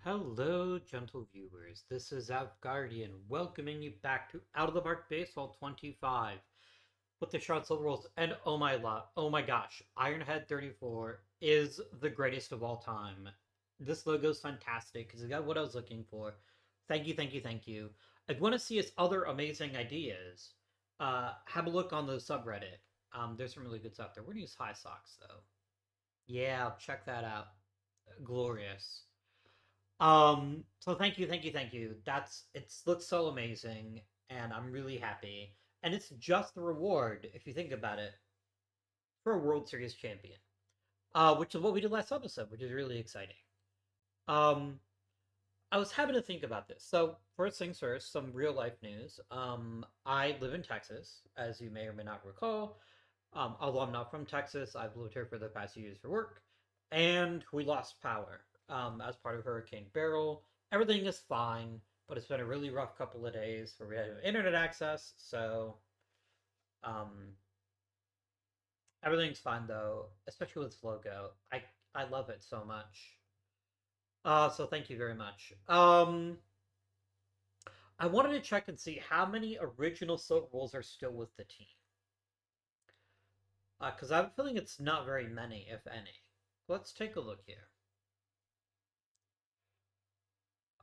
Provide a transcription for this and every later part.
Hello, gentle viewers. This is Guardian welcoming you back to Out of the Park Baseball 25 with the Shoutout Silver Rules. And oh my gosh, Ironhead 34 is the greatest of all time. This logo is fantastic because it got what I was looking for. Thank you, thank you, thank you. If you want to see his other amazing ideas, have a look on the subreddit. There's some really good stuff there. We're gonna use High Socks though. Yeah, check that out. Glorious. So thank you, thank you, thank you. It looks so amazing, and I'm really happy. And it's just the reward, if you think about it, for a World Series champion. Which is what we did last episode, which is really exciting. Um, I was having to think about this. So first things first, some real life news. I live in Texas, as you may or may not recall. Although I'm not from Texas, I've lived here for the past few years for work, and we lost power as part of Hurricane Beryl. Everything is fine, but it's been a really rough couple of days where we had internet access, so um, everything's fine though, especially with this logo. I love it so much. So thank you very much. I wanted to check and see how many original Silver Rules are still with the team. Because I have a feeling it's not very many, if any. Let's take a look here.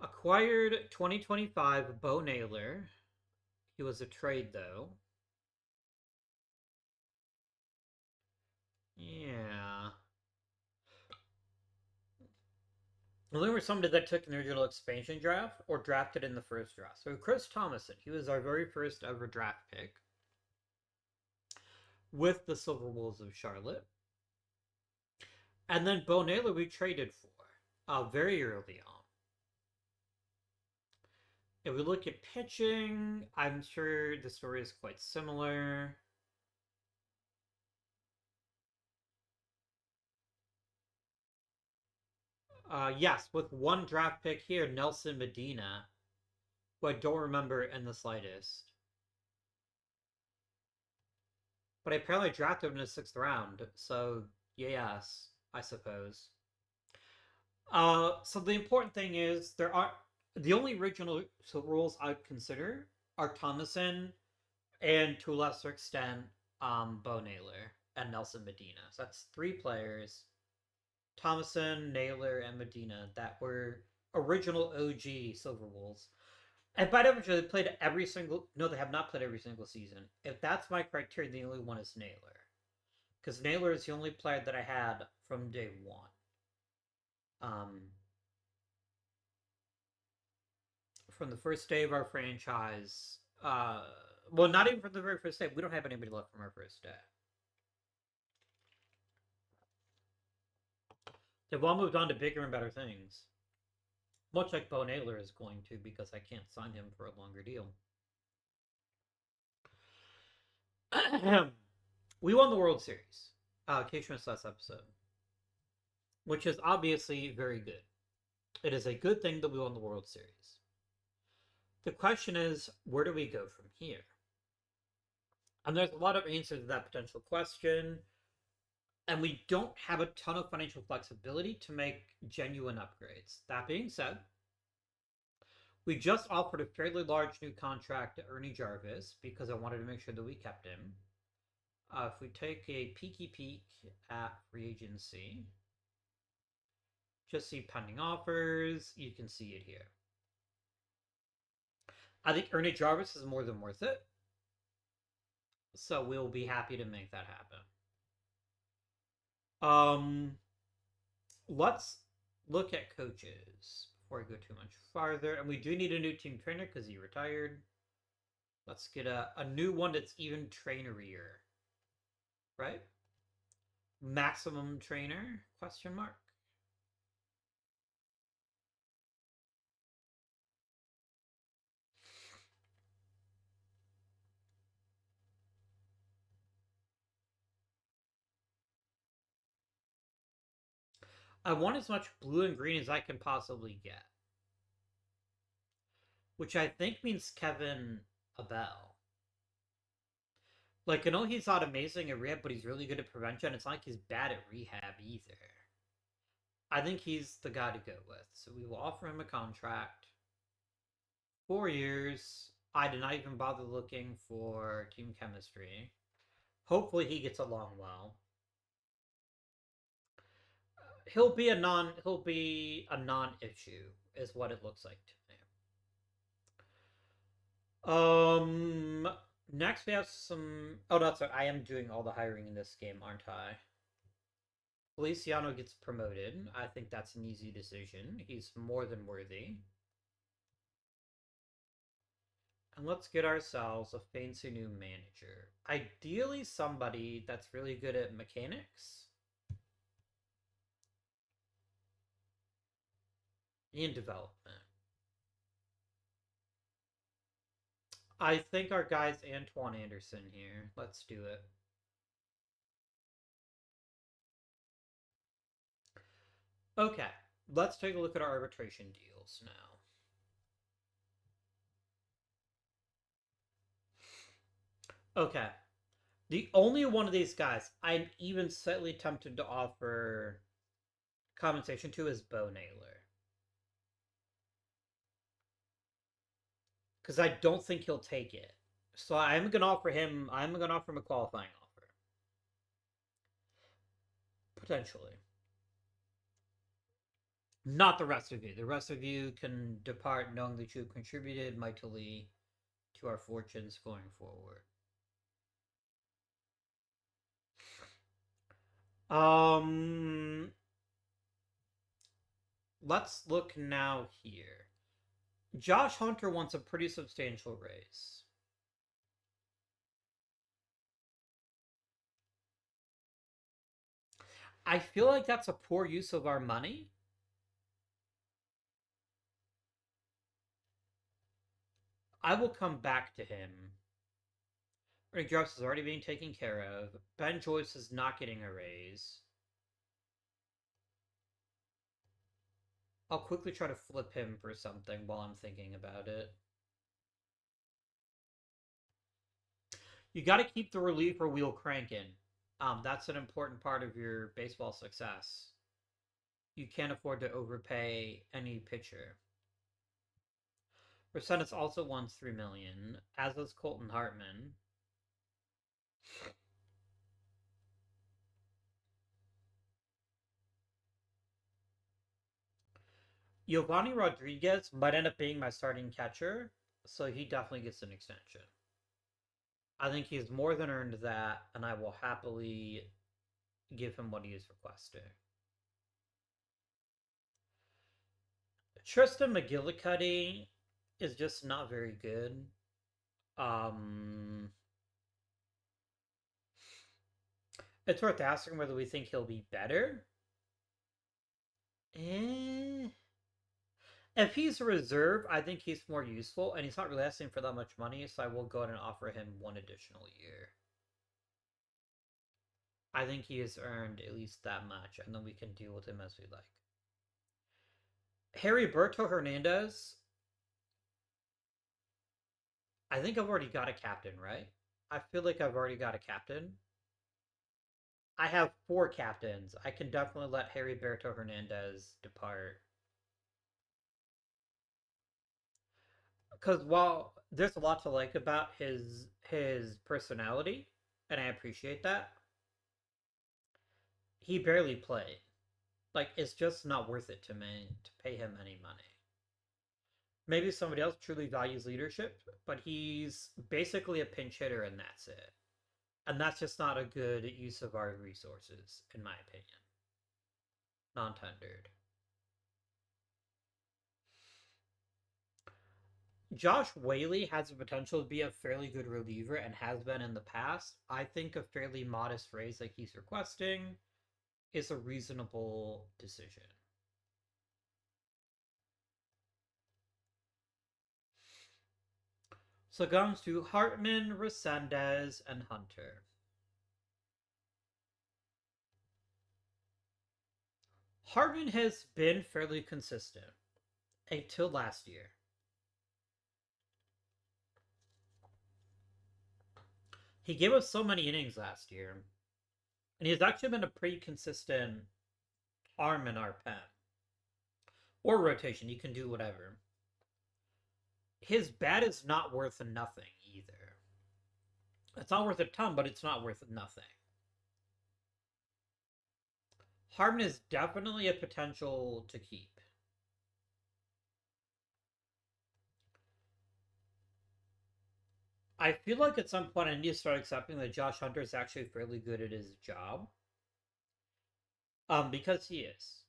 Acquired 2025 Bo Naylor. He was a trade, though. Yeah. Well, there were somebody that took an original expansion draft or drafted in the first draft. So Chris Thomason, he was our very first ever draft pick with the Silver Wolves of Charlotte. And then Bo Naylor we traded for very early on. If we look at pitching, I'm sure the story is quite similar. Yes, with one draft pick here, Nelson Medina, who I don't remember in the slightest. But I apparently drafted him in the sixth round, so yes, I suppose. So the important thing is there are the only original rules I'd consider are Thomason and to a lesser extent Bo Naylor and Nelson Medina. So that's three players: Thomason, Naylor, and Medina that were original OG Silver Wolves. And by that, they played every single. No, they have not played every single season. If that's my criteria, the only one is Naylor, because Naylor is the only player that I had from day one. Um, from the first day of our franchise. Well, not even from the very first day. We don't have anybody left from our first day. They've all moved on to bigger and better things. Much like Bo Naylor is going to, because I can't sign him for a longer deal. We won the World Series. Case missed last episode, which is obviously very good. It is a good thing that we won the World Series. The question is, where do we go from here? And there's a lot of answers to that potential question, and we don't have a ton of financial flexibility to make genuine upgrades. That being said, we just offered a fairly large new contract to Ernie Jarvis because I wanted to make sure that we kept him. If we take a peeky peek at free agency, just see pending offers, you can see it here. I think Ernie Jarvis is more than worth it, so we'll be happy to make that happen. Let's look at coaches before I go too much farther. And we do need a new team trainer because he retired. Let's get a new one that's even trainerier. Right? Maximum trainer? Question mark. I want as much blue and green as I can possibly get. Which I think means Kevin Abel. Like, I know he's not amazing at rehab, but he's really good at prevention. It's not like he's bad at rehab either. I think he's the guy to go with. So we will offer him a contract. 4 years. I did not even bother looking for team chemistry. Hopefully he gets along well. He'll be a non-issue is what it looks like to me. Next we have some. Oh, that's right. I am doing all the hiring in this game, aren't I? Feliciano gets promoted. I think that's an easy decision. He's more than worthy. And let's get ourselves a fancy new manager. Ideally, somebody that's really good at mechanics and development. I think our guy's Antoine Anderson here. Let's do it. Okay, let's take a look at our arbitration deals now. Okay, the only one of these guys I'm even slightly tempted to offer compensation to is Bo Naylor. Because I don't think he'll take it. So I'm gonna offer him a qualifying offer. Potentially. Not the rest of you. The rest of you can depart knowing that you have contributed mightily to our fortunes going forward. Let's look now here. Josh Hunter wants a pretty substantial raise. I feel like that's a poor use of our money. I will come back to him. Rick Drops is already being taken care of. Ben Joyce is not getting a raise. I'll quickly try to flip him for something while I'm thinking about it. You got to keep the reliever wheel cranking. That's an important part of your baseball success. You can't afford to overpay any pitcher. Resentis also wants $3 million, as does Colton Hartman. Giovanni Rodriguez might end up being my starting catcher, so he definitely gets an extension. I think he's more than earned that, and I will happily give him what he is requesting. Tristan McGillicuddy is just not very good. It's worth asking whether we think he'll be better. If he's a reserve, I think he's more useful, and he's not really asking for that much money, so I will go ahead and offer him 1 additional year. I think he has earned at least that much, and then we can deal with him as we like. Heriberto Hernandez. I think I've already got a captain, right? I feel like I've already got a captain. I have 4 captains. I can definitely let Heriberto Hernandez depart. Because while there's a lot to like about his personality, and I appreciate that, he barely played. Like, it's just not worth it to me to pay him any money. Maybe somebody else truly values leadership, but he's basically a pinch hitter and that's it. And that's just not a good use of our resources, in my opinion. Non-tendered. Josh Whaley has the potential to be a fairly good reliever and has been in the past. I think a fairly modest raise like he's requesting is a reasonable decision. So it comes to Hartman, Resendez, and Hunter. Hartman has been fairly consistent until last year. He gave us so many innings last year, and he's actually been a pretty consistent arm in our pen. Or rotation, you can do whatever. His bat is not worth nothing either. It's not worth a ton, but it's not worth nothing. Harmon is definitely a potential to keep. I feel like at some point I need to start accepting that Josh Hunter is actually fairly good at his job. Because he is.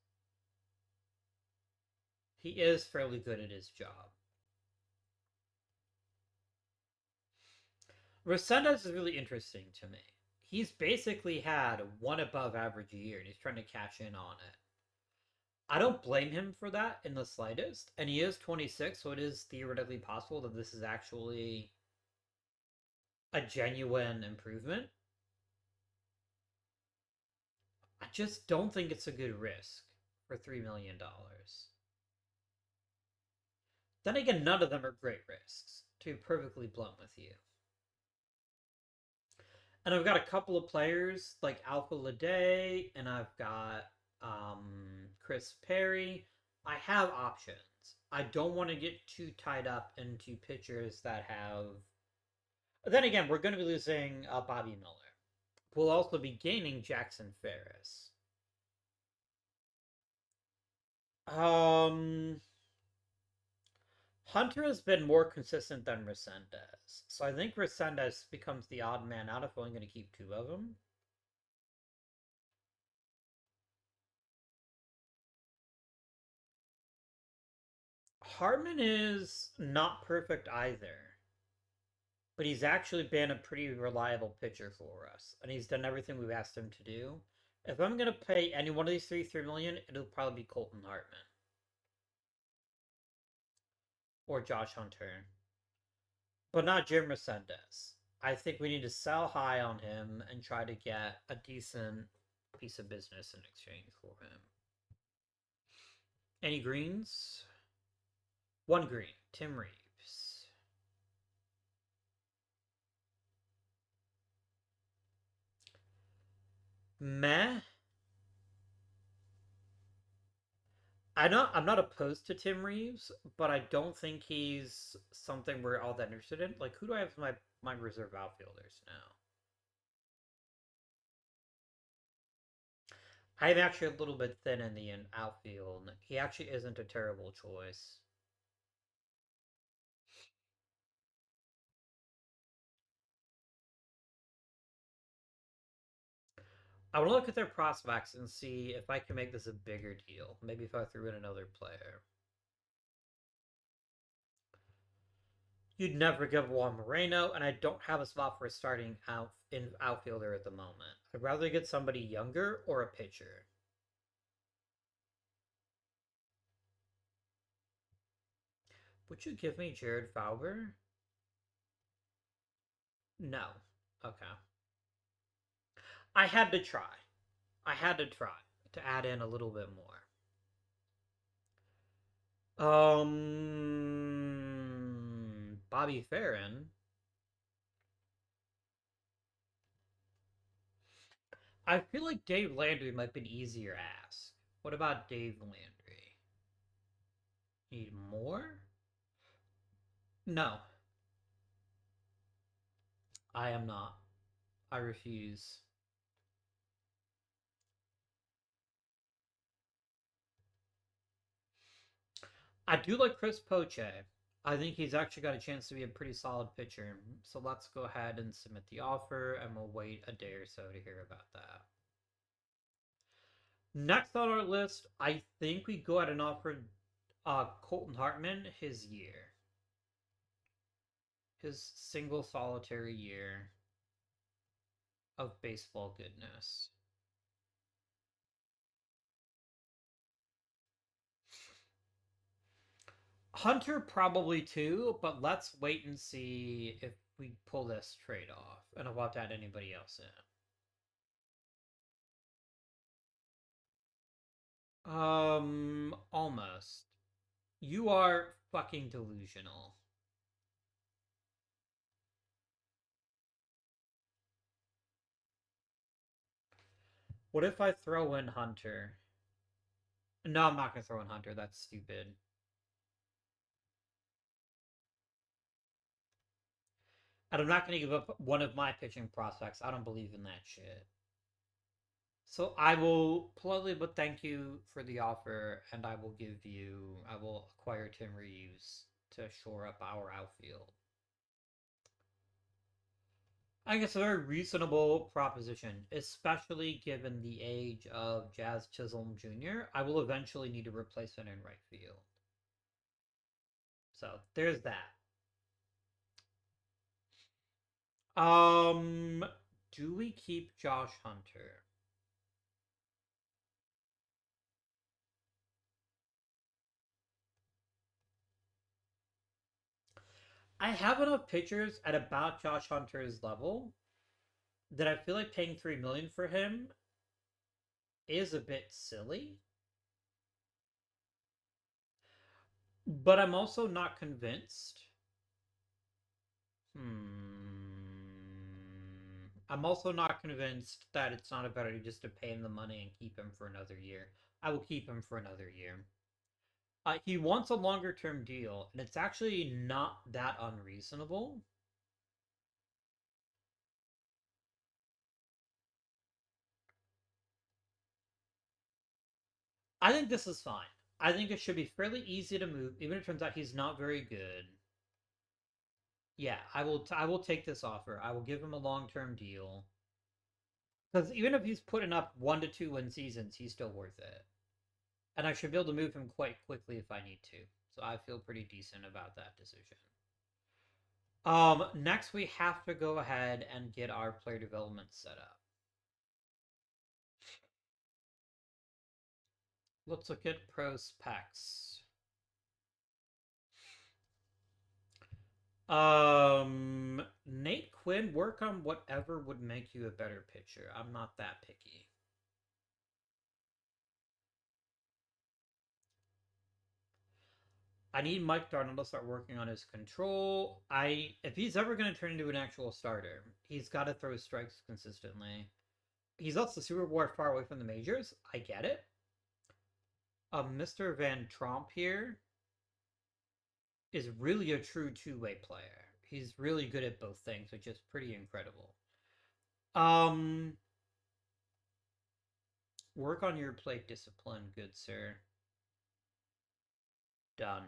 He is fairly good at his job. Resendez is really interesting to me. He's basically had one above average year and he's trying to cash in on it. I don't blame him for that in the slightest. And he is 26, so it is theoretically possible that this is actually a genuine improvement. I just don't think it's a good risk for $3 million. Then again, none of them are great risks, to be perfectly blunt with you. And I've got a couple of players like Alpha Lede, and I've got Chris Perry. I have options. I don't want to get too tied up into pitchers that have. Then again, we're going to be losing Bobby Miller. We'll also be gaining Jackson Ferris. Hunter has been more consistent than Resendez. So I think Resendez becomes the odd man out if we're only going to keep two of them. Harmon is not perfect either. But he's actually been a pretty reliable pitcher for us. And he's done everything we've asked him to do. If I'm going to pay any one of these $3 million, it'll probably be Colton Hartman. Or Josh Hunter. But not Jim Resendez. I think we need to sell high on him and try to get a decent piece of business in exchange for him. Any greens? One green. Tim Reeves. Meh. I'm not opposed to Tim Reeves, but I don't think he's something we're all that interested in. Like, who do I have as my reserve outfielders now? I'm actually a little bit thin in the outfield. He actually isn't a terrible choice. I want to look at their prospects and see if I can make this a bigger deal. Maybe if I threw in another player. You'd never give Juan Moreno, and I don't have a spot for a starting outfielder at the moment. I'd rather get somebody younger or a pitcher. Would you give me Jared Fowler? No. Okay. I had to try. I had to try to add in a little bit more. Bobby Farron. I feel like Dave Landry might be an easier ask. What about Dave Landry? Need more? No. I am not. I refuse. I do like Chris Poche. I think he's actually got a chance to be a pretty solid pitcher. So let's go ahead and submit the offer, and we'll wait a day or so to hear about that. Next on our list, I think we go ahead and offer Colton Hartman his year. His single solitary year of baseball goodness. Hunter probably too, but let's wait and see if we pull this trade off. And I'll have to add anybody else in. Almost. You are fucking delusional. What if I throw in Hunter? No, I'm not gonna throw in Hunter. That's stupid. And I'm not gonna give up one of my pitching prospects. I don't believe in that shit. So I will politely but thank you for the offer, and I will acquire Tim Reeves to shore up our outfield. I guess a very reasonable proposition, especially given the age of Jazz Chisholm Jr. I will eventually need a replacement in right field. So there's that. Um, do we keep Josh Hunter? I have enough pitchers at about Josh Hunter's level that I feel like paying 3 million for him is a bit silly. But I'm also not convinced. I'm also not convinced that it's not a better idea just to pay him the money and keep him for another year. I will keep him for another year. He wants a longer term deal, and it's actually not that unreasonable. I think this is fine. I think it should be fairly easy to move, even if it turns out he's not very good. Yeah, I will take this offer. I will give him a long term deal because even if he's putting up 1 to 2 win seasons, he's still worth it. And I should be able to move him quite quickly if I need to. So I feel pretty decent about that decision. Next we have to go ahead and get our player development set up. Let's look at prospects. Nate Quinn, work on whatever would make you a better pitcher. I'm not that picky. I need Mike Darnold to start working on his control. If he's ever going to turn into an actual starter, he's got to throw strikes consistently. He's also super far away from the majors. I get it. Mr. Van Tromp here is really a true two-way player. He's really good at both things, which is pretty incredible. Um, work on your plate discipline, good sir. Done.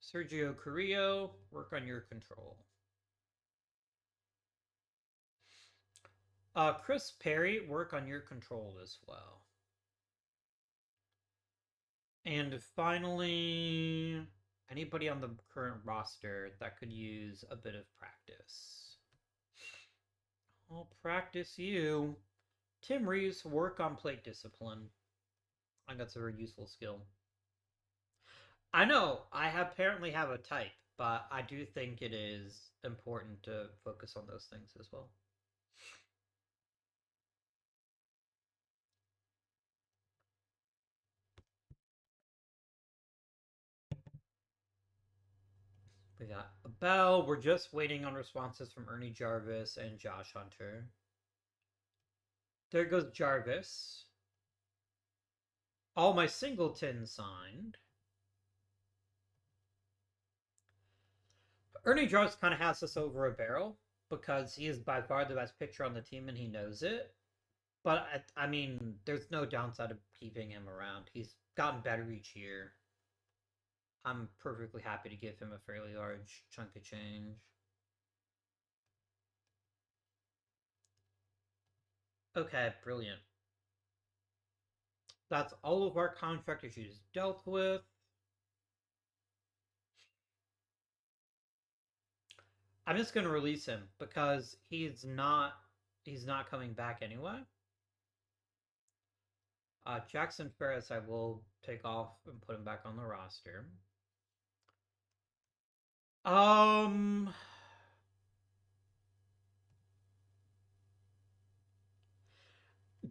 Sergio Carrillo, work on your control. Chris Perry, work on your control as well. And finally, anybody on the current roster that could use a bit of practice. I'll practice you. Tim Reeves, work on plate discipline. I think that's a very useful skill. I know I apparently have a type, but I do think it is important to focus on those things as well. We got a bell. We're just waiting on responses from Ernie Jarvis and Josh Hunter. There goes Jarvis. All my singletons signed. Ernie Jarvis kind of has us over a barrel because he is by far the best pitcher on the team and he knows it. But I mean, there's no downside of keeping him around. He's gotten better each year. I'm perfectly happy to give him a fairly large chunk of change. Okay, brilliant. That's all of our contract issues dealt with. I'm just gonna release him because he's not coming back anyway. Jackson Ferris I will take off and put him back on the roster. Um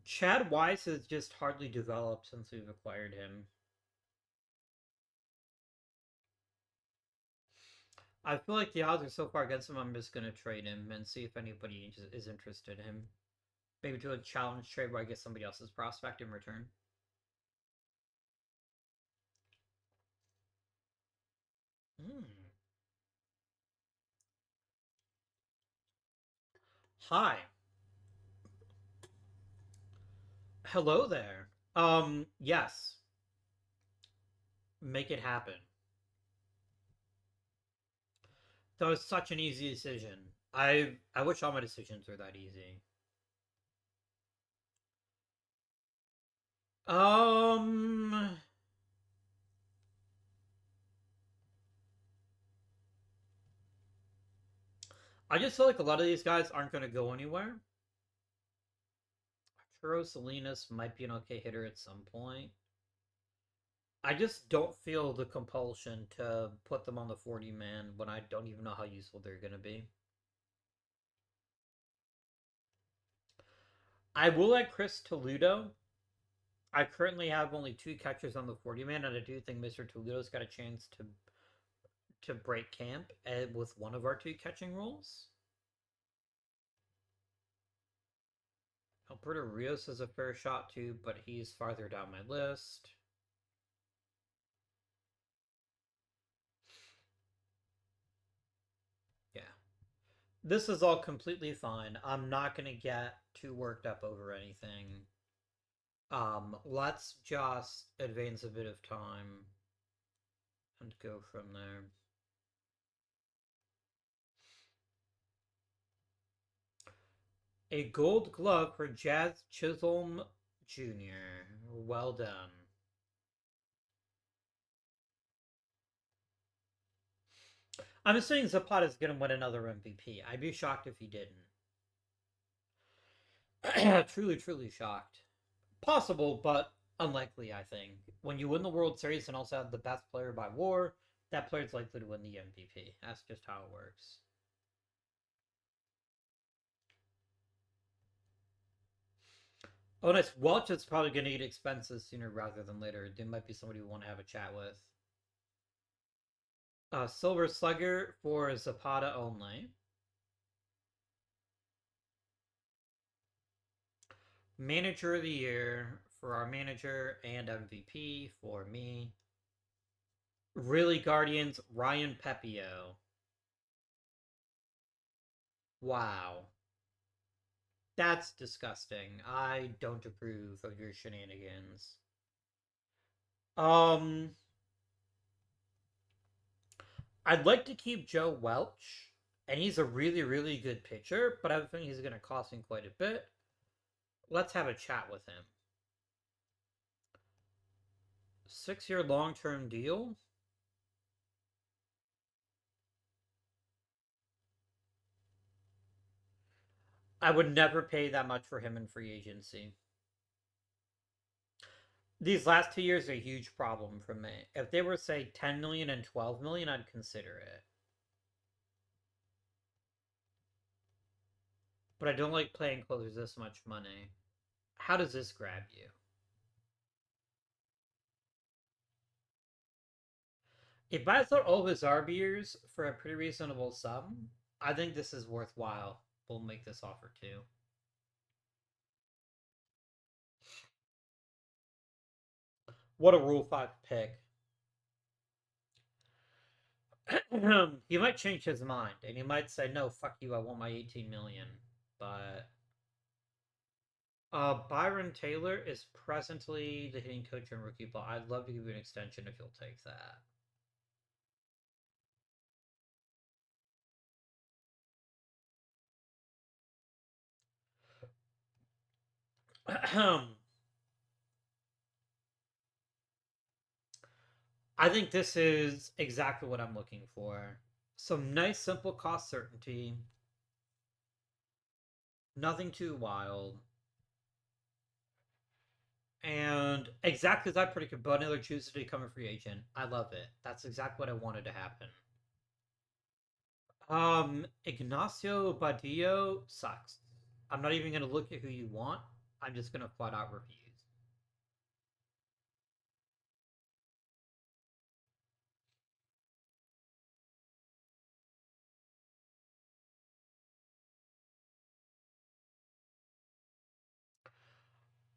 Chad Weiss has just hardly developed since we've acquired him. I feel like the odds are so far against him, I'm just going to trade him and see if anybody is interested in him. Maybe do a challenge trade where I get somebody else's prospect in return. Hi. Hello there. Yes. Make it happen. That was such an easy decision. I wish all my decisions were that easy. Um I just feel like a lot of these guys aren't gonna go anywhere. Arturo Salinas might be an okay hitter at some point. I just don't feel the compulsion to put them on the 40 man when I don't even know how useful they're gonna be. I will let Chris Toledo. I currently have only two catchers on the 40 man, and I do think Mr. Toledo's got a chance to break camp with one of our two catching roles. Alberto Rios has a fair shot too, but he's farther down my list. Yeah. This is all completely fine. I'm not going to get too worked up over anything. Let's just advance a bit of time and go from there. A gold glove for Jazz Chisholm Jr. Well done. I'm assuming Zapata's going to win another MVP. I'd be shocked if he didn't. Truly, truly shocked. Possible, but unlikely, I think. When you win the World Series and also have the best player by WAR, that player's likely to win the MVP. That's just how it works. Oh, nice. Welch is probably going to eat expenses sooner rather than later. They might be somebody we want to have a chat with. Silver Slugger for Zapata only. Manager of the Year for our manager and MVP for me. Really Guardians, Ryan Pepio. Wow. That's disgusting. I don't approve of your shenanigans. Um, I'd like to keep Joe Welch, and he's a really, really good pitcher, but I think he's going to cost him quite a bit. Let's have a chat with him. 6-year long-term deal. I would never pay that much for him in free agency. These last 2 years are a huge problem for me. If they were, say, 10 million and 12 million, I'd consider it. But I don't like playing closers this much money. How does this grab you? It buys out all of his RBers for a pretty reasonable sum. I think this is worthwhile. We'll make this offer too. What a Rule 5 pick. He might change his mind and he might say, no, fuck you, I want my 18 million. But Byron Taylor is presently the hitting coach and rookie ball. I'd love to give you an extension if you'll take that. I think this is exactly what I'm looking for. Some nice, simple cost certainty. Nothing too wild. And exactly as I predicted, Bud Miller chooses to become a free agent. I love it. That's exactly what I wanted to happen. Ignacio Badillo sucks. I'm not even gonna look at who you want. I'm just gonna flat out refuse.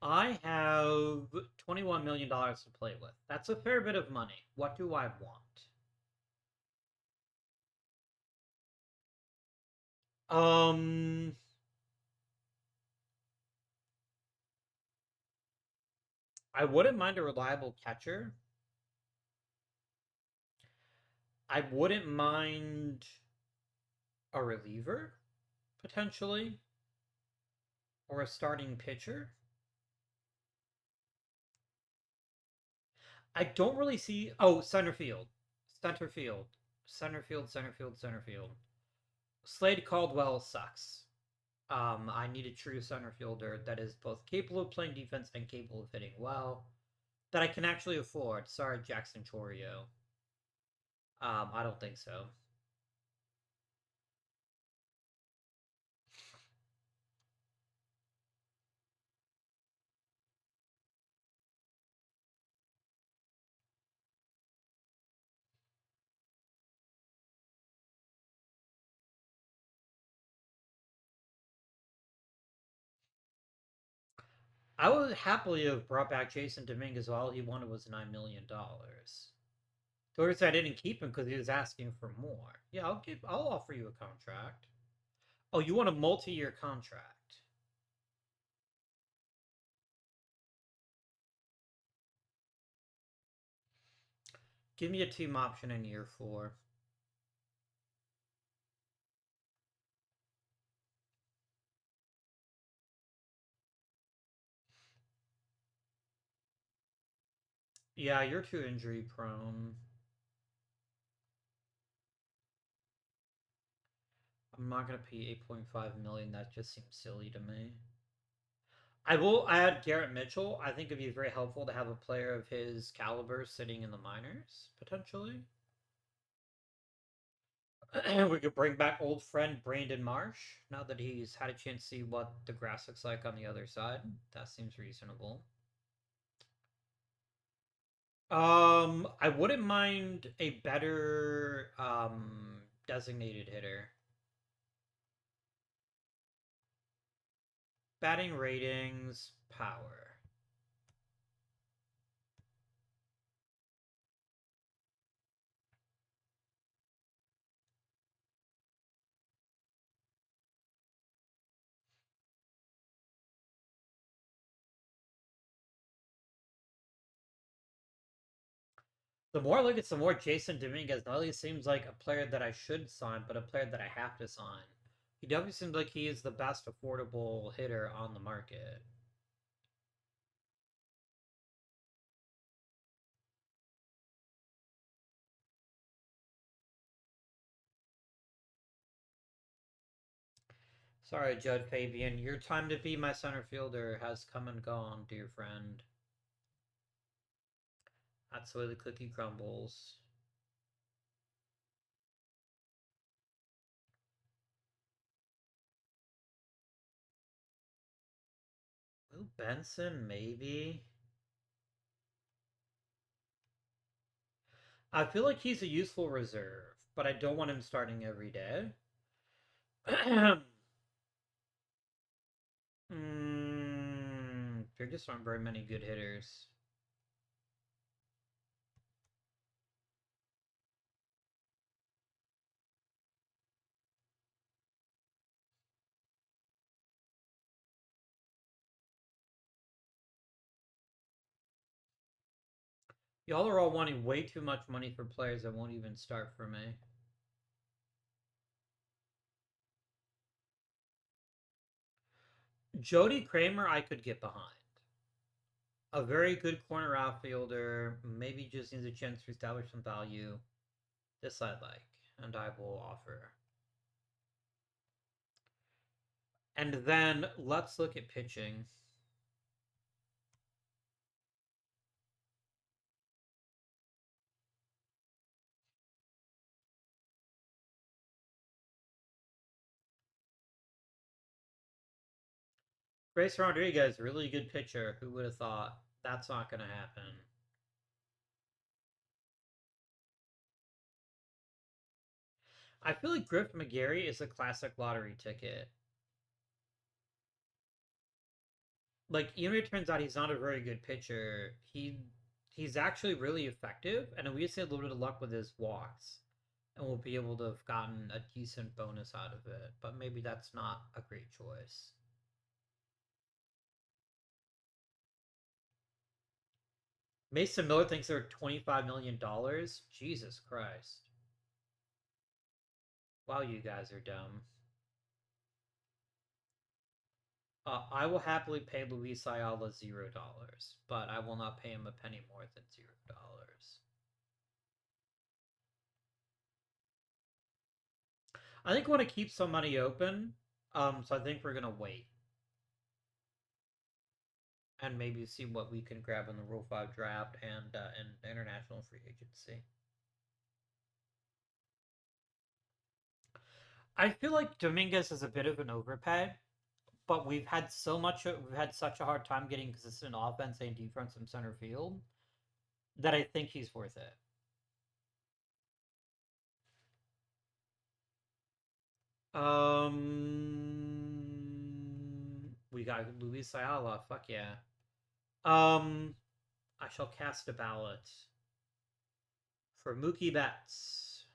I have $21 million to play with. That's a fair bit of money. What do I want? Um, I wouldn't mind a reliable catcher. I wouldn't mind a reliever, potentially, or a starting pitcher. I don't really see. Oh, center field. Center field. Center field, center field, center field. Slade Caldwell sucks. I need a true center fielder that is both capable of playing defense and capable of hitting well. That I can actually afford. Sorry, Jackson Chorio. I don't think so. I would happily have brought back Jason Dominguez. All he wanted was $9 million. Notice I didn't keep him because he was asking for more. Yeah, I'll offer you a contract. Oh, you want a multi-year contract? Give me a team option in year 4. Yeah, you're too injury prone. I'm not gonna pay 8.5 million. That just seems silly to me. I will add Garrett Mitchell. I think it'd be very helpful to have a player of his caliber sitting in the minors, potentially. We could bring back old friend Brandon Marsh now that he's had a chance to see what the grass looks like on the other side. That seems reasonable. I wouldn't mind a better designated hitter. Batting ratings, power. The more I look at the more Jason Dominguez not only seems like a player that I should sign, but a player that I have to sign. He definitely seems like he is the best affordable hitter on the market. Sorry, Judd Fabian. Your time to be my center fielder has come and gone, dear friend. That's the way the cookie crumbles. Will Benson, maybe? I feel like he's a useful reserve, but I don't want him starting every day. There just aren't very many good hitters. Y'all are all wanting way too much money for players that won't even start for me. Jody Kramer, I could get behind. A very good corner outfielder, maybe just needs a chance to establish some value. This I like, and I will offer. And then let's look at pitching. Grace Rodriguez, really good pitcher. Who would have thought? That's not going to happen. I feel like Griff McGarry is a classic lottery ticket. Like, even if it turns out he's not a very good pitcher, he's actually really effective, and we just had a little bit of luck with his walks, and we'll be able to have gotten a decent bonus out of it. But maybe that's not a great choice. Mason Miller thinks they're $25 million. Jesus Christ! Wow, you guys are dumb. I will happily pay Luis Ayala $0, but I will not pay him a penny more than $0. I think we want to keep some money open, so I think we're gonna wait and maybe see what we can grab in the Rule 5 draft and in international free agency. I feel like Dominguez is a bit of an overpay, but we've had such a hard time getting consistent offense and defense from center field that I think he's worth it. We got Luis Ayala. Fuck yeah. I shall cast a ballot for Mookie Betts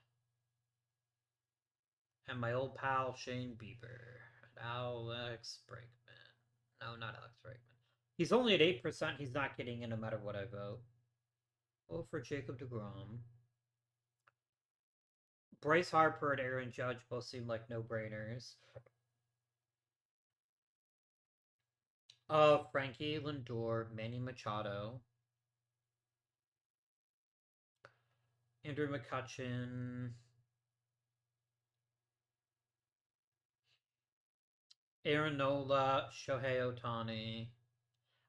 and my old pal Shane Bieber and Alex Bregman. No, not Alex Bregman. He's only at 8%. He's not getting in no matter what I vote. Oh, for Jacob DeGrom. Bryce Harper and Aaron Judge both seem like no-brainers. Frankie Lindor, Manny Machado, Andrew McCutchen, Aaron Nola, Shohei Ohtani.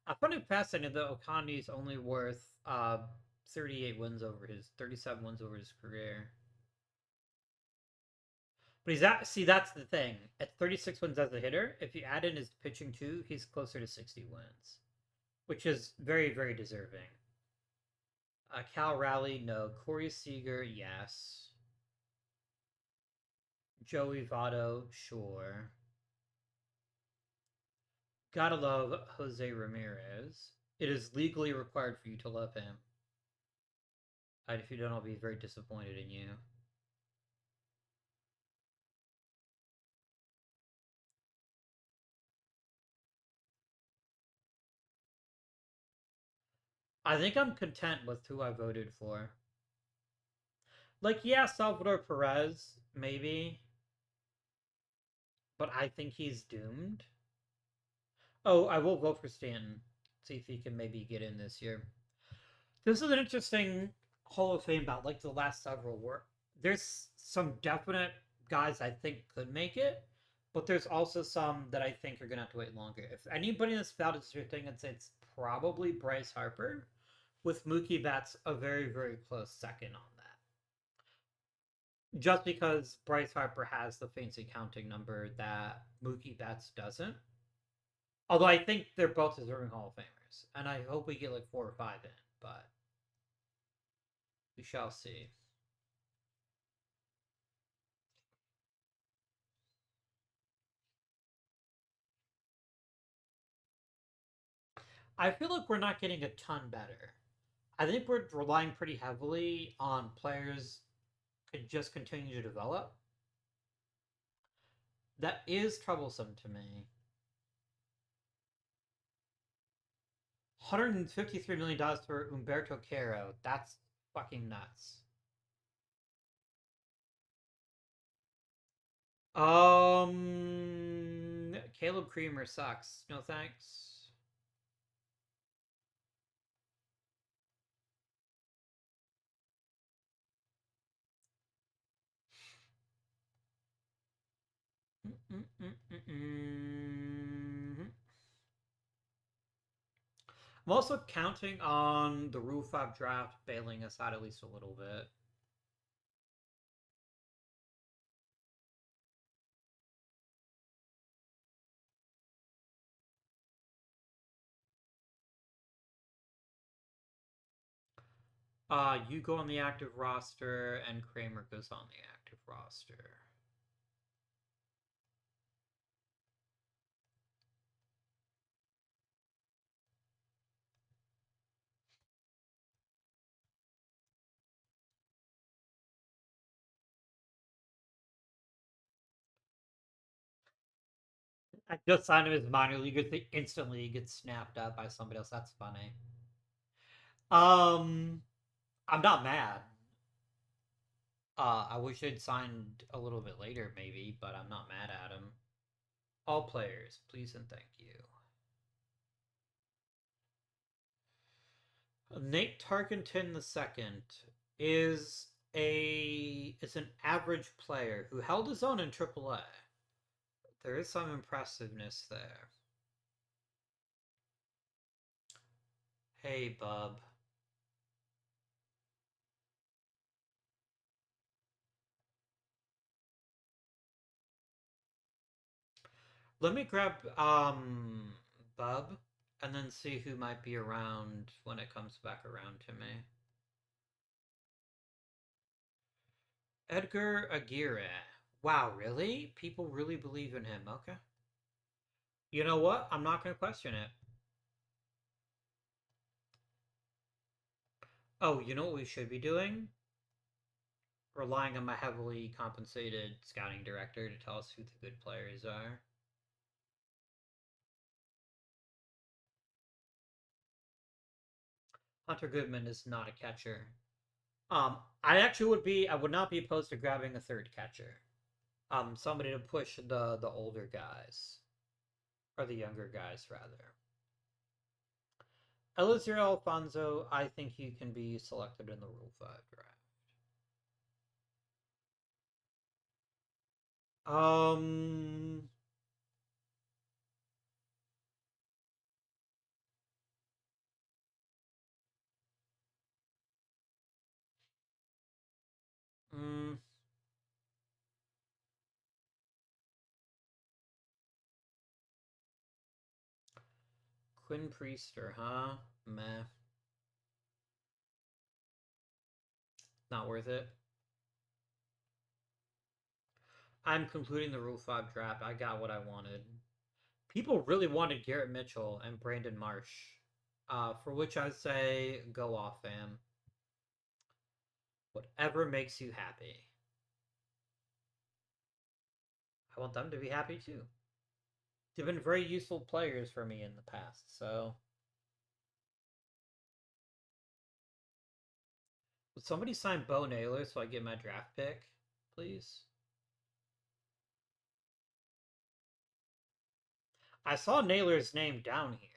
I find it fascinating that Ohtani's only worth 37 wins over his career. But that's the thing. At 36 wins as a hitter, if you add in his pitching too, he's closer to 60 wins, which is very, very deserving. Cal Raleigh, no. Corey Seager, yes. Joey Votto, sure. Gotta love Jose Ramirez. It is legally required for you to love him. And if you don't, I'll be very disappointed in you. I think I'm content with who I voted for. Like, yeah, Salvador Perez, maybe. But I think he's doomed. Oh, I will vote for Stanton. See if he can maybe get in this year. This is an interesting Hall of Fame bout, like the last several were. There's some definite guys I think could make it, but there's also some that I think are gonna have to wait longer. If anybody in this bout is your thing, I'd say it's probably Bryce Harper, with Mookie Betts a very, very close second on that. Just because Bryce Harper has the fancy counting number that Mookie Betts doesn't. Although I think they're both deserving Hall of Famers, and I hope we get like 4 or 5 in, but we shall see. I feel like we're not getting a ton better. I think we're relying pretty heavily on players could just continue to develop. That is troublesome to me. $153 million for Umberto Caro. That's fucking nuts. Caleb Creamer sucks. No thanks. I'm also counting on the Rule 5 draft bailing us out at least a little bit. You go on the active roster, and Kramer goes on the active roster. I just signed him as minor leaguer. They instantly gets snapped up by somebody else. That's funny. Um, I'm not mad. I wish I'd signed a little bit later, maybe, but I'm not mad at him. All players, please and thank you. Nate Tarkenton II is an average player who held his own in AAA. There is some impressiveness there. Hey, bub. Let me grab bub and then see who might be around when it comes back around to me. Edgar Aguirre. Wow, really? People really believe in him. Okay. You know what? I'm not going to question it. Oh, you know what we should be doing? Relying on my heavily compensated scouting director to tell us who the good players are. Hunter Goodman is not a catcher. I would not be opposed to grabbing a third catcher. Somebody to push the older guys. Or the younger guys, rather. Elizir Alfonso, I think he can be selected in the Rule 5 draft. Um, mm, Quinn Priester, huh? Meh. Not worth it. I'm concluding the Rule 5 draft. I got what I wanted. People really wanted Garrett Mitchell and Brandon Marsh. For which I say, go off, fam. Whatever makes you happy. I want them to be happy too. They've been very useful players for me in the past, so. Would somebody sign Bo Naylor so I get my draft pick, please? I saw Naylor's name down here.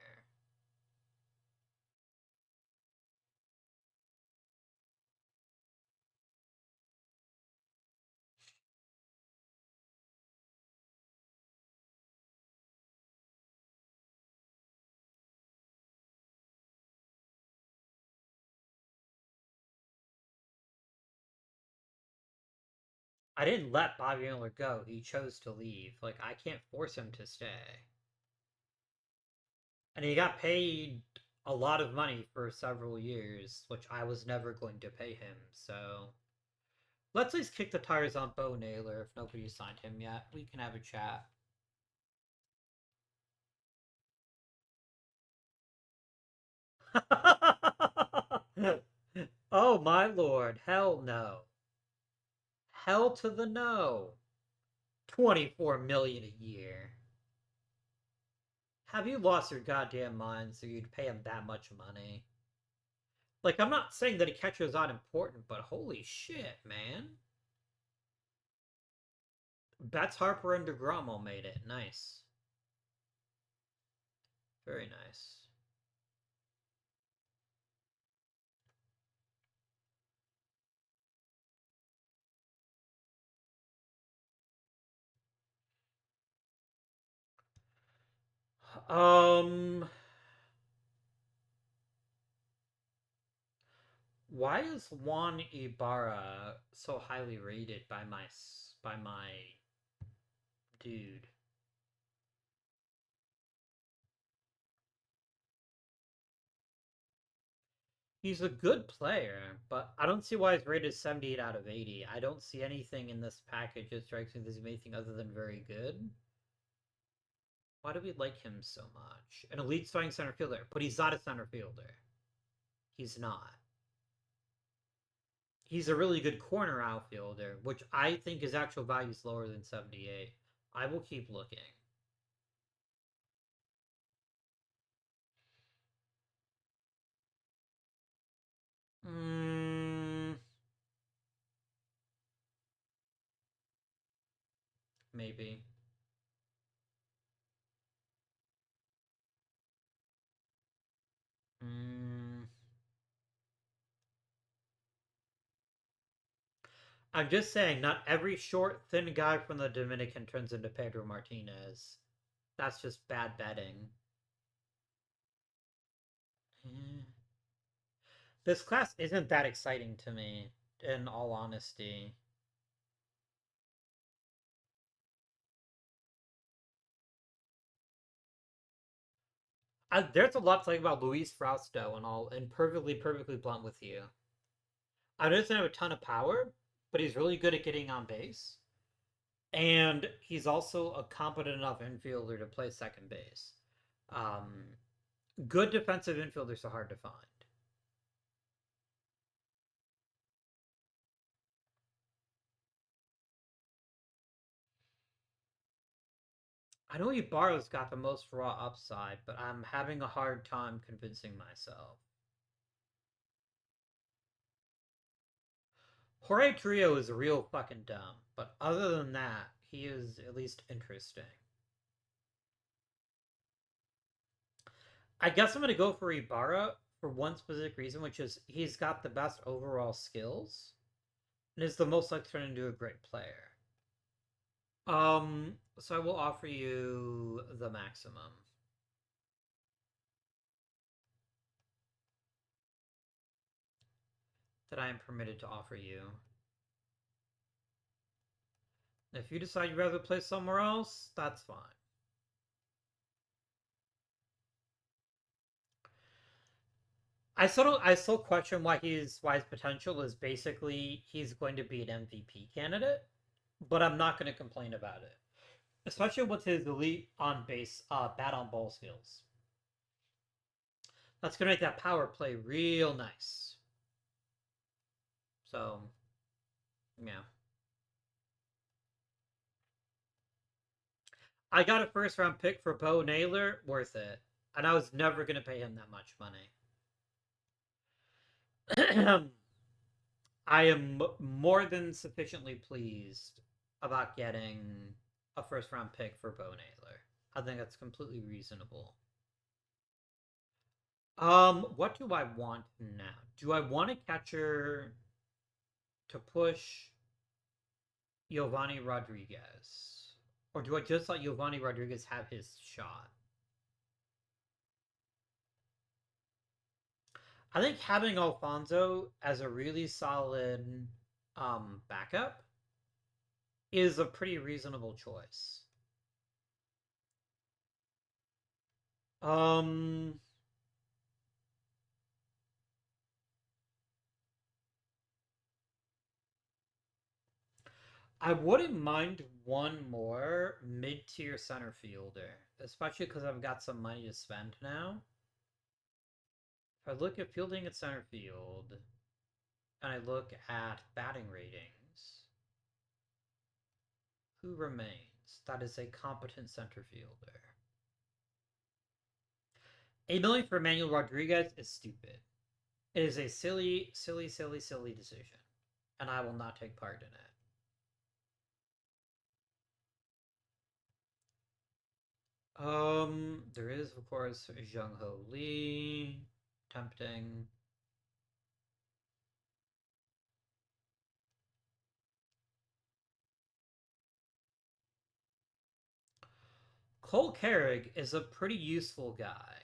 I didn't let Bobby Miller go. He chose to leave. Like, I can't force him to stay. And he got paid a lot of money for several years, which I was never going to pay him, so. Let's at least kick the tires on Bo Naylor if nobody signed him yet. We can have a chat. Oh my lord, hell no. Hell to the no. 24 million a year. Have you lost your goddamn mind so you'd pay him that much money? Like, I'm not saying that a catcher is not important, but holy shit, man. Betts, Harper, and DeGrom made it. Nice. Very nice. Um, why is Juan Ibarra so highly rated by my dude? He's a good player, but I don't see why he's rated 78 out of 80. I don't see anything in this package that strikes me as anything other than very good. Why do we like him so much? An elite starting center fielder, but he's not a center fielder. He's not. He's a really good corner outfielder, which I think his actual value is lower than 78. I will keep looking. Mm, maybe. Mm, I'm just saying, not every short, thin guy from the Dominican turns into Pedro Martinez. That's just bad betting. Eh. This class isn't that exciting to me, in all honesty. There's a lot to like about Luis Frausto and all, and perfectly blunt with you. I doesn't have a ton of power, but he's really good at getting on base. And he's also a competent enough infielder to play second base. Um, Good defensive infielders are hard to find. I know Ibarra's got the most raw upside, but I'm having a hard time convincing myself. Jorge Trio is real fucking dumb, but other than that, he is at least interesting. I guess I'm gonna go for Ibarra for one specific reason, which is he's got the best overall skills and is the most likely to turn into a great player. So I will offer you the maximum that I am permitted to offer you. If you decide you'd rather play somewhere else, that's fine. I still question why his potential is basically he's going to be an MVP candidate, but I'm not going to complain about it, especially with his elite on base, bat on ball skills. That's going to make that power play real nice. So yeah, I got a first round pick for Bo Naylor, worth it, and I was never going to pay him that much money. I am more than sufficiently pleased about getting a first round pick for Bo Naylor. I think that's completely reasonable. What do I want now? Do I want a catcher to push Giovanni Rodriguez? Or do I just let Giovanni Rodriguez have his shot? I think having Alfonso as a really solid backup is a pretty reasonable choice. Um I wouldn't mind one more mid-tier center fielder, especially because I've got some money to spend now. If I look at fielding at center field, and I look at batting ratings, who remains? That is a competent center fielder. 8 million for Emmanuel Rodriguez is stupid. It is a silly decision, and I will not take part in it. There is of course Jung Ho Lee, tempting. Cole Carrig is a pretty useful guy,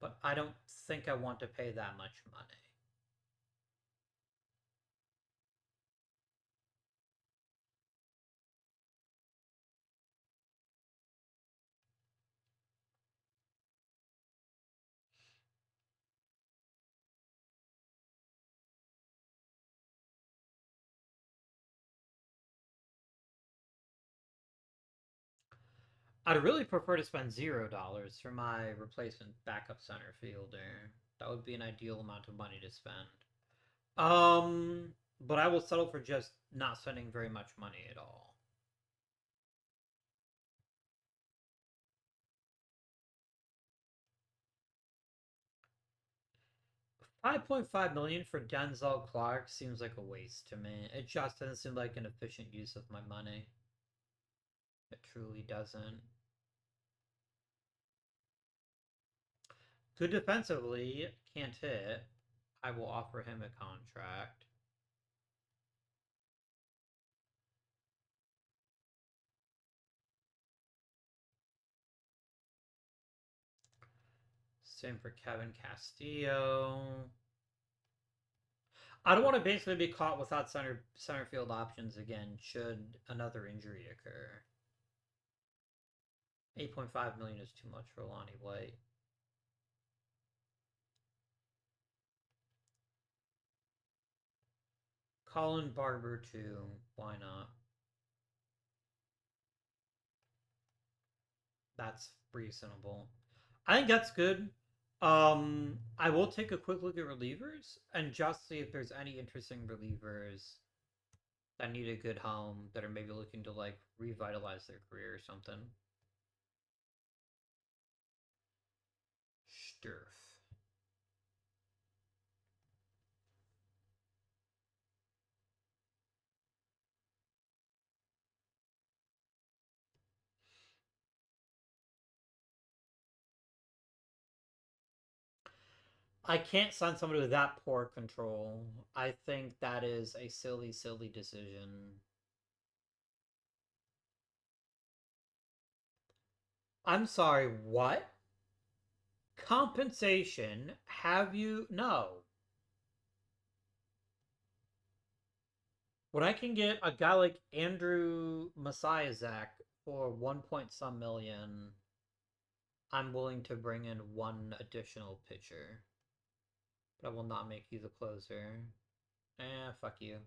but I don't think I want to pay that much money. I'd really prefer to spend $0 for my replacement backup center fielder. That would be an ideal amount of money to spend. But I will settle for just not spending very much money at all. 5.5 million for Denzel Clark seems like a waste to me. It just doesn't seem like an efficient use of my money. It truly doesn't. Good defensively, can't hit. I will offer him a contract. Same for Kevin Castillo. I don't want to basically be caught without center field options again should another injury occur. 8.5 million is too much for Lonnie White. Colin Barber too. Why not? That's reasonable. I think that's good. I will take a quick look at relievers and just see if there's any interesting relievers that need a good home that are maybe looking to like revitalize their career or something. Sturf. I can't sign somebody with that poor control. I think that is a silly, silly decision. I'm sorry, what? Compensation? Have you? No. When I can get a guy like Andrew Messiahzak for 1 point some million, I'm willing to bring in one additional pitcher. But I will not make you the closer. Fuck you.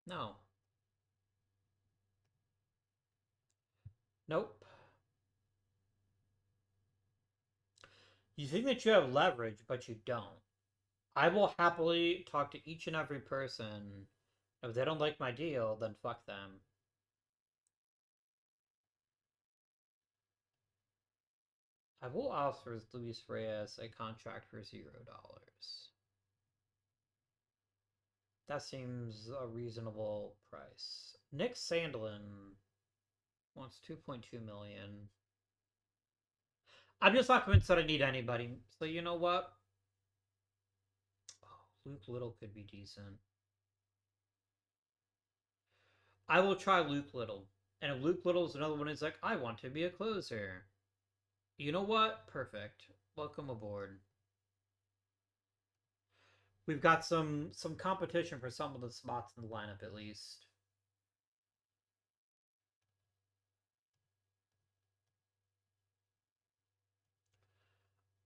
No. Nope. You think that you have leverage, but you don't. I will happily talk to each and every person. If they don't like my deal, then fuck them. I will offer Luis Reyes a contract for $0. That seems a reasonable price. Nick Sandlin wants 2.2 million. I'm just not convinced that I need anybody. So you know what? Oh, Luke Little could be decent. I will try Luke Little. And if Luke Little is another one who's like, I want to be a closer. You know what? Perfect. Welcome aboard. We've got some competition for some of the spots in the lineup at least.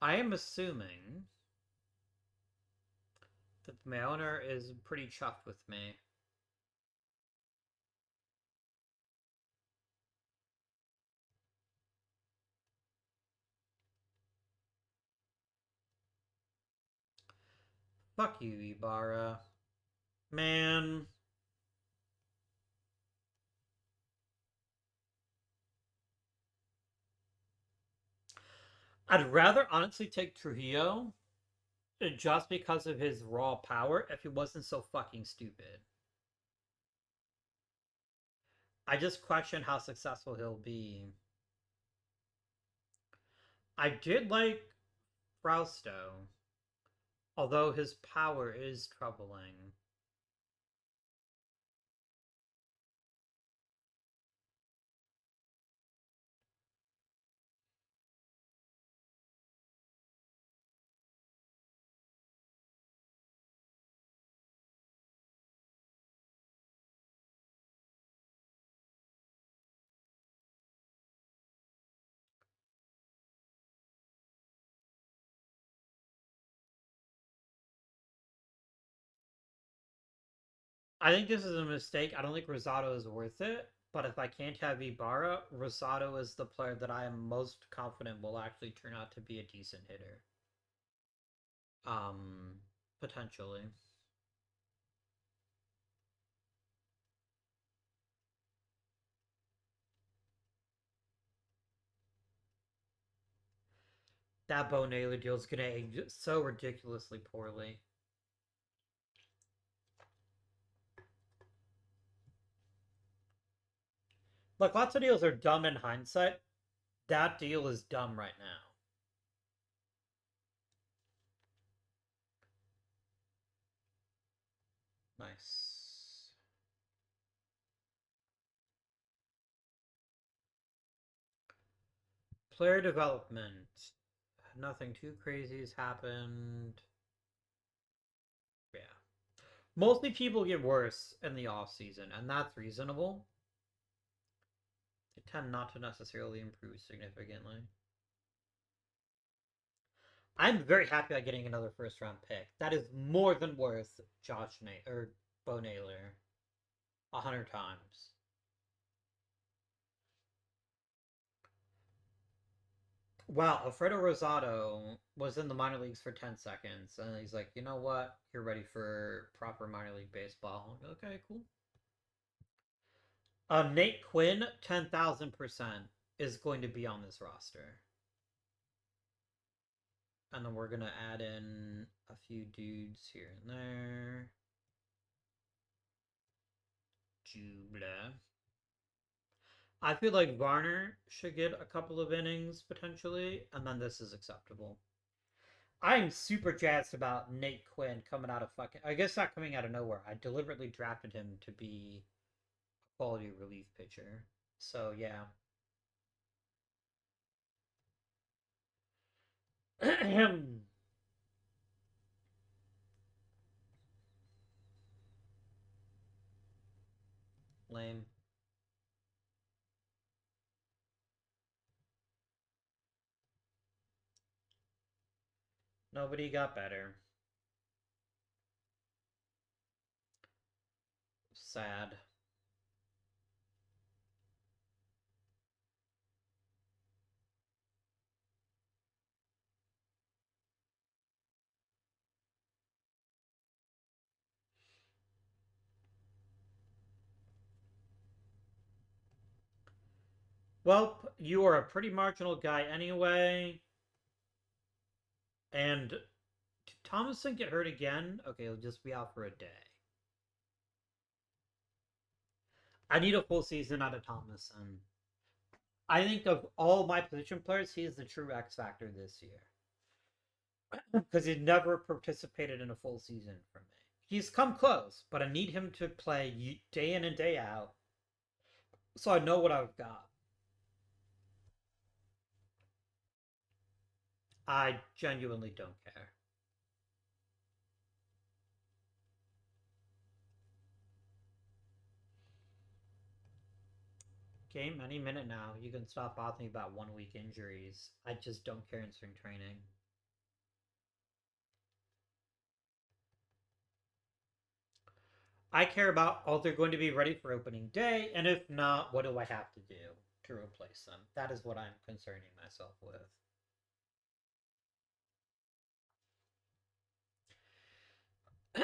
I am assuming that my owner is pretty chuffed with me. Fuck you, Ibarra. Man. I'd rather honestly take Trujillo just because of his raw power if he wasn't so fucking stupid. I just question how successful he'll be. I did like Frausto, although his power is troubling. I think this is a mistake. I don't think Rosado is worth it. But if I can't have Ibarra, Rosado is the player that I am most confident will actually turn out to be a decent hitter. Potentially. That Bo Naylor deal is gonna age so ridiculously poorly. Like, lots of deals are dumb in hindsight. That deal is dumb right now. Nice. Player development. Nothing too crazy has happened. Yeah. Mostly people get worse in the off season, and that's reasonable. They tend not to necessarily improve significantly. I'm very happy about getting another first round pick. That is more than worth or Bo Naylor 100 times. Wow, Alfredo Rosado was in the minor leagues for 10 seconds, and he's like, you know what? You're ready for proper minor league baseball. Okay, cool. Nate Quinn, 10,000% is going to be on this roster. And then we're going to add in a few dudes here and there. Jubla. I feel like Varner should get a couple of innings potentially, and then this is acceptable. I'm super jazzed about Nate Quinn coming out of fucking. I guess not coming out of nowhere. I deliberately drafted him to be a quality relief pitcher. So yeah. Lame. Nobody got better. Sad. Well, you are a pretty marginal guy anyway. And did Thomason get hurt again? Okay, he'll just be out for a day. I need a full season out of Thomason. I think of all my position players, he is the true X factor this year. Because he never participated in a full season for me. He's come close, but I need him to play day in and day out so I know what I've got. I genuinely don't care. Game any minute now. You can stop bothering me about 1 week injuries. I just don't care in spring training. I care about are they going to be ready for opening day, and if not, what do I have to do to replace them? That is what I'm concerning myself with.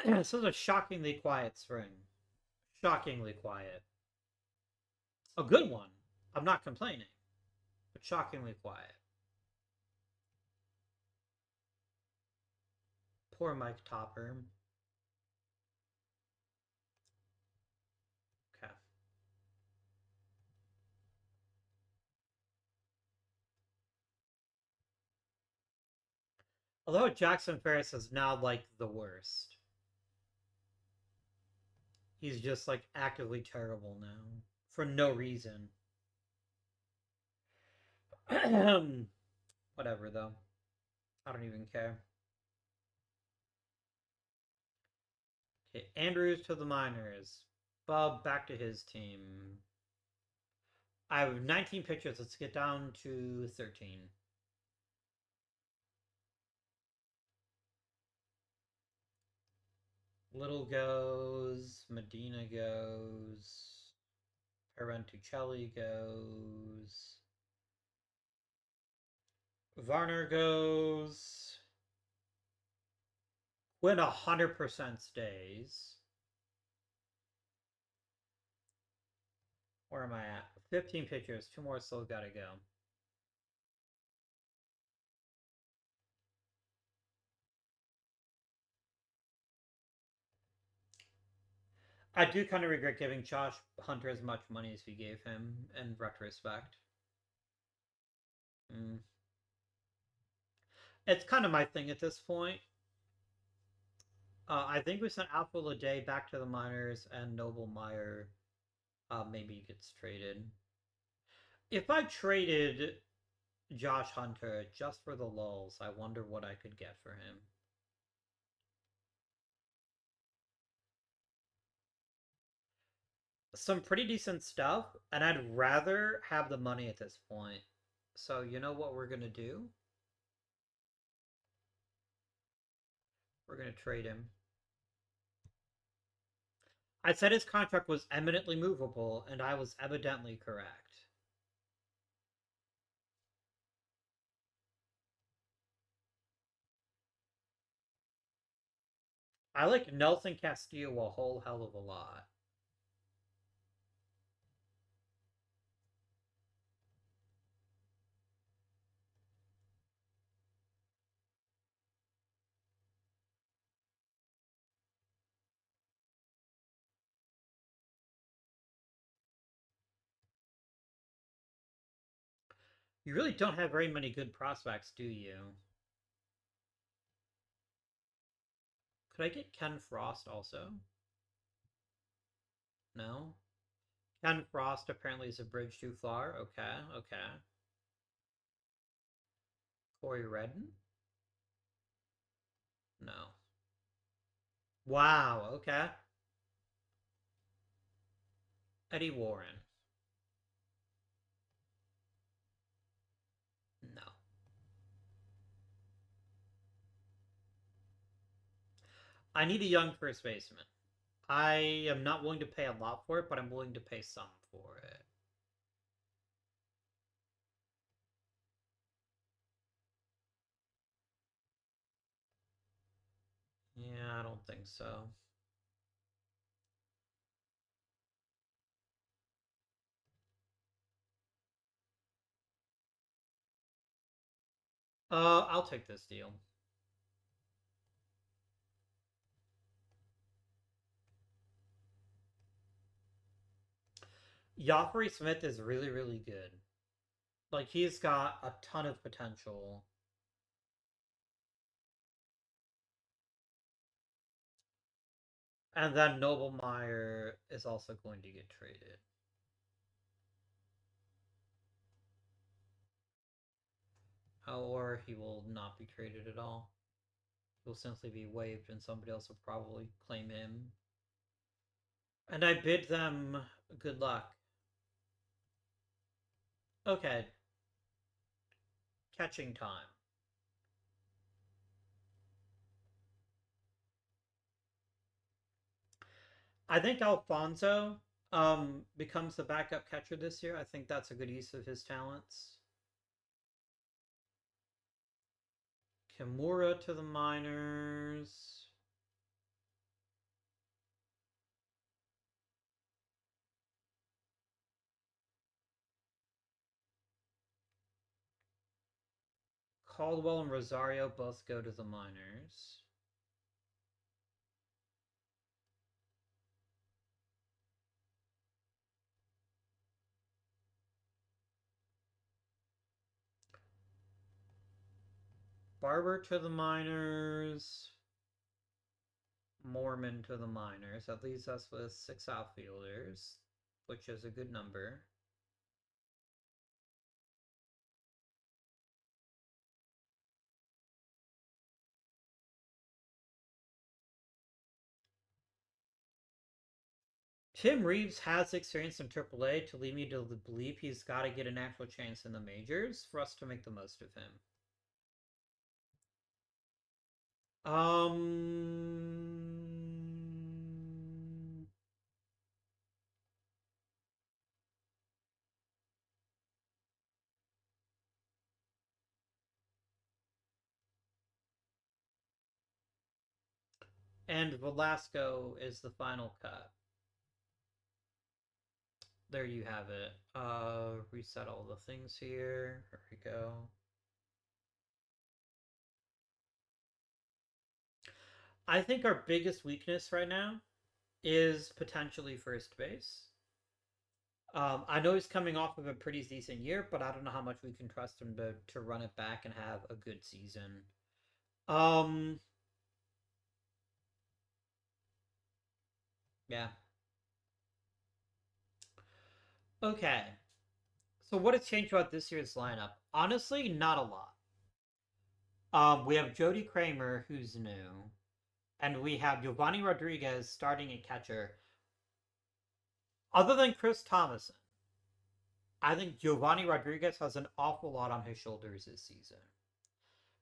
This is a shockingly quiet spring. Shockingly quiet. A good one. I'm not complaining, but shockingly quiet. Poor Mike Topper. Okay. Although Jackson Ferris is now like the worst. He's just like actively terrible now for no reason. Whatever though. I don't even care. Okay, Andrews to the minors. Bob back to his team. I have 19 pitchers. Let's get down to 13. Little goes. Medina goes. Parentuccelli goes. Varner goes. When 100% stays. Where am I at? 15 pitchers. Two more still gotta go. I do kind of regret giving Josh Hunter as much money as we gave him in retrospect. Mm. It's kind of my thing at this point. I think we sent Alpha Lede back to the minors, and Noble Meyer maybe gets traded. If I traded Josh Hunter just for the lulls, I wonder what I could get for him. Some pretty decent stuff, and I'd rather have the money at this point. So you know what we're gonna do? We're gonna trade him. I said his contract was eminently movable, and I was evidently correct. I like Nelson Castillo a whole hell of a lot. You really don't have very many good prospects, do you? Could I get Ken Frost also? No? Ken Frost apparently is a bridge too far. Okay, okay. Corey Redden? No. Wow, okay. Eddie Warren? No. I need a young first baseman. I am not willing to pay a lot for it, but I'm willing to pay some for it. Yeah, I don't think so. I'll take this deal. Joffrey Smith is really, really good. Like, he's got a ton of potential. And then Noble Meyer is also going to get traded. Or he will not be traded at all. He'll simply be waived and somebody else will probably claim him. And I bid them good luck. Okay. Catching time. I think Alfonso becomes the backup catcher this year. I think that's a good use of his talents. Kimura to the minors. Caldwell and Rosario both go to the minors. Barber to the minors. Mormon to the minors. That leaves us with 6 outfielders, which is a good number. Tim Reeves has experience in AAA to lead me to believe he's got to get an actual chance in the majors for us to make the most of him. Um, and Velasco is the final cut. There you have it. Reset all the things here. There we go. I think our biggest weakness right now is potentially first base. I know he's coming off of a pretty decent year, but I don't know how much we can trust him to run it back and have a good season. Um, yeah. Okay. So what has changed about this year's lineup? Honestly, not a lot. We have Jody Kramer, who's new, and we have Giovanni Rodriguez starting at catcher. Other than Chris Thomason, I think Giovanni Rodriguez has an awful lot on his shoulders this season.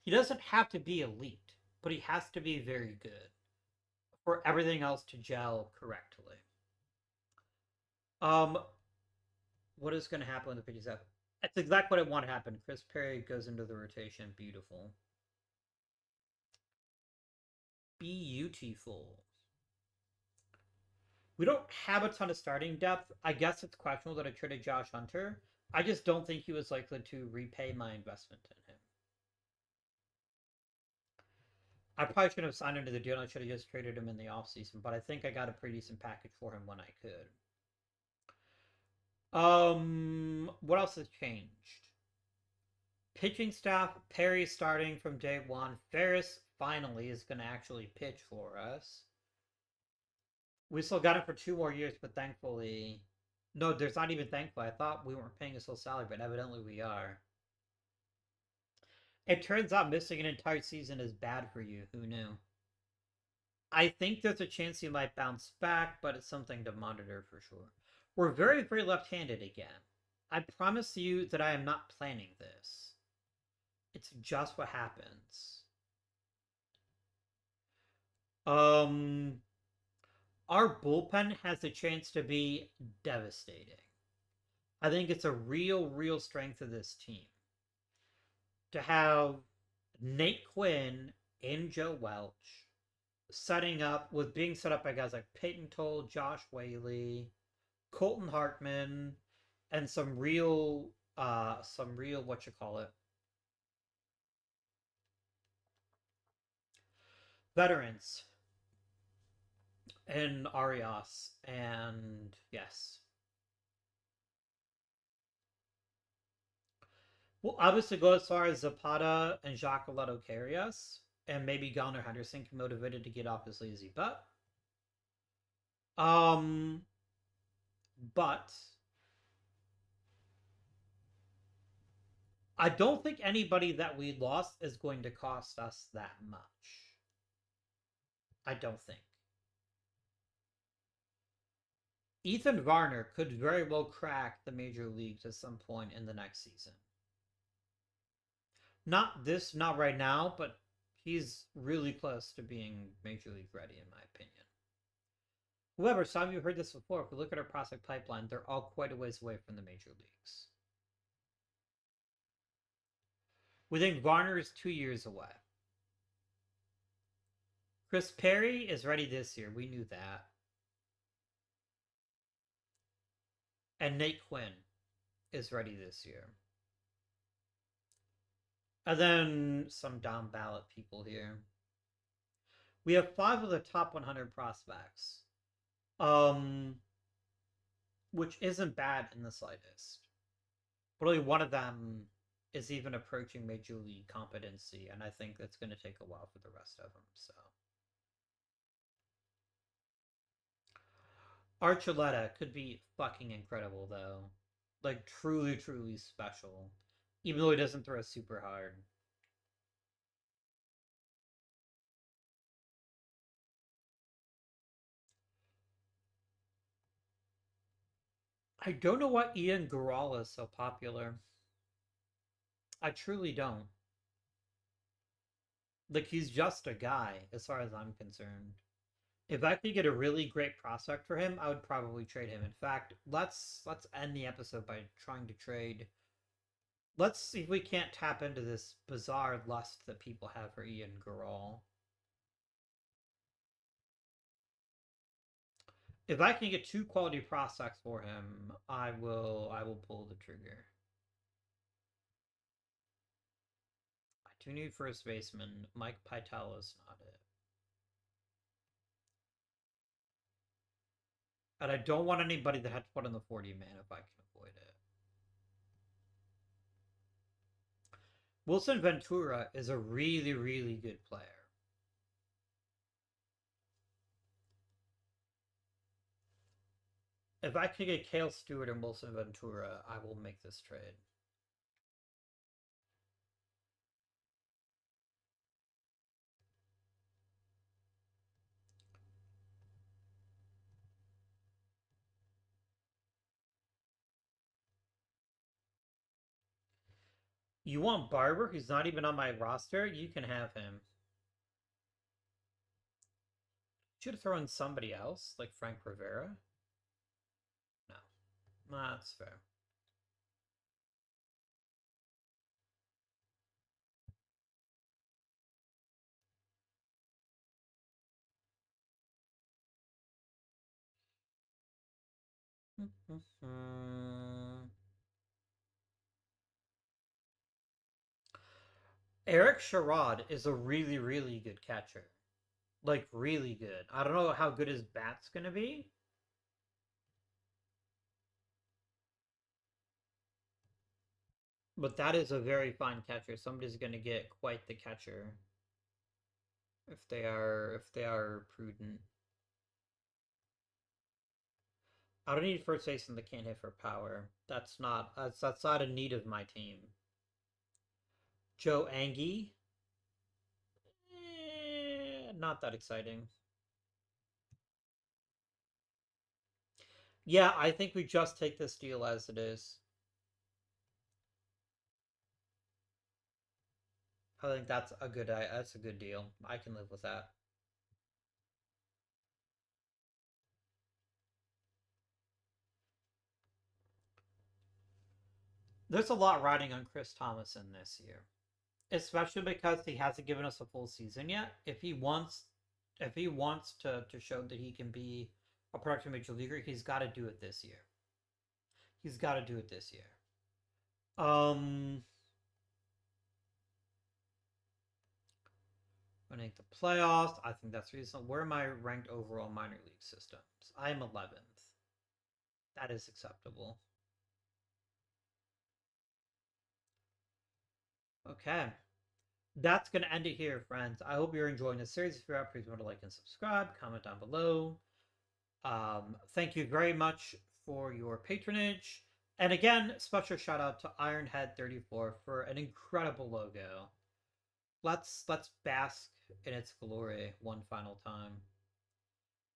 He doesn't have to be elite, but he has to be very good for everything else to gel correctly. Um, what is going to happen when the pitches up? That's exactly what I want to happen. Chris Perry goes into the rotation. Beautiful. Beautiful. We don't have a ton of starting depth. I guess it's questionable that I traded Josh Hunter. I just don't think he was likely to repay my investment in him. I probably shouldn't have signed him to the deal. I should have just traded him in the offseason, but I think I got a pretty decent package for him when I could. What else has changed? Pitching staff, Perry starting from day one. Ferris finally is going to actually pitch for us. We still got him for 2 more years, but thankfully... No, there's not even thankfully. I thought we weren't paying his full salary, but evidently we are. It turns out missing an entire season is bad for you. Who knew? I think there's a chance he might bounce back, but it's something to monitor for sure. We're very, very left-handed again. I promise you that I am not planning this. It's just what happens. Our bullpen has a chance to be devastating. I think it's a real, real strength of this team. To have Nate Quinn and Joe Welch being set up by guys like Peyton Toll, Josh Whaley, Colton Hartman, and some real what you call it, veterans in Arias, and yes. Well, obviously go as far as Zapata and Jacques Leto Carrias, and maybe Gunnar Henderson can motivated to get off his lazy butt. But I don't think anybody that we lost is going to cost us that much. I don't think. Ethan Varner could very well crack the major leagues at some point in the next season. Not right now, but he's really close to being major league ready, in my opinion. However, some of you heard this before. If we look at our prospect pipeline, they're all quite a ways away from the major leagues. We think Varner is 2 years away. Chris Perry is ready this year. We knew that. And Nate Quinn is ready this year. And then some down ballot people here. We have 5 of the top 100 prospects. Which isn't bad in the slightest. But only one of them is even approaching major league competency, and I think that's going to take a while for the rest of them. So Archuleta could be fucking incredible, though. Like, truly, truly special. Even though he doesn't throw super hard. I don't know why Ian Garral is so popular. I truly don't. Like, he's just a guy, as far as I'm concerned. If I could get a really great prospect for him, I would probably trade him. In fact, let's end the episode by trying to trade. Let's see if we can't tap into this bizarre lust that people have for Ian Garral. If I can get 2 quality prospects for him, I will pull the trigger. I do need first baseman. Mike Pytel is not it. And I don't want anybody that had to put in the 40 man if I can avoid it. Wilson Ventura is a really, really good player. If I could get Cale Stewart and Wilson Ventura, I will make this trade. You want Barber, who's not even on my roster? You can have him. Should throw in somebody else, like Frank Rivera? No. That's fair. Eric Sherrod is a really, really good catcher. Like, really good. I don't know how good his bat's gonna be. But that is a very fine catcher. Somebody's gonna get quite the catcher. If they are prudent. I don't need first baseman that can't hit for power. That's not a need of my team. Joe Angie? Not that exciting. Yeah, I think we just take this deal as it is. I think that's a good deal. I can live with that. There's a lot riding on Chris Thomason this year, especially because he hasn't given us a full season yet. If he wants to show that he can be a productive major leaguer, he's got to do it this year. He's got to do it this year. Um, Winning the playoffs, I think that's reasonable. Where am I ranked overall minor league systems? I am 11th. That is acceptable. Okay. That's going to end it here, friends. I hope you're enjoying this series. If you are, please remember to like and subscribe. Comment down below. Thank you very much for your patronage. And again, special shout out to Ironhead34 for an incredible logo. Let's bask in its glory one final time.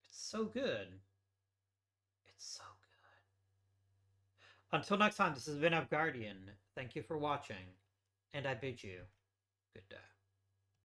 It's so good. It's so good. Until next time, this has been Guardian. Thank you for watching, and I bid you good day.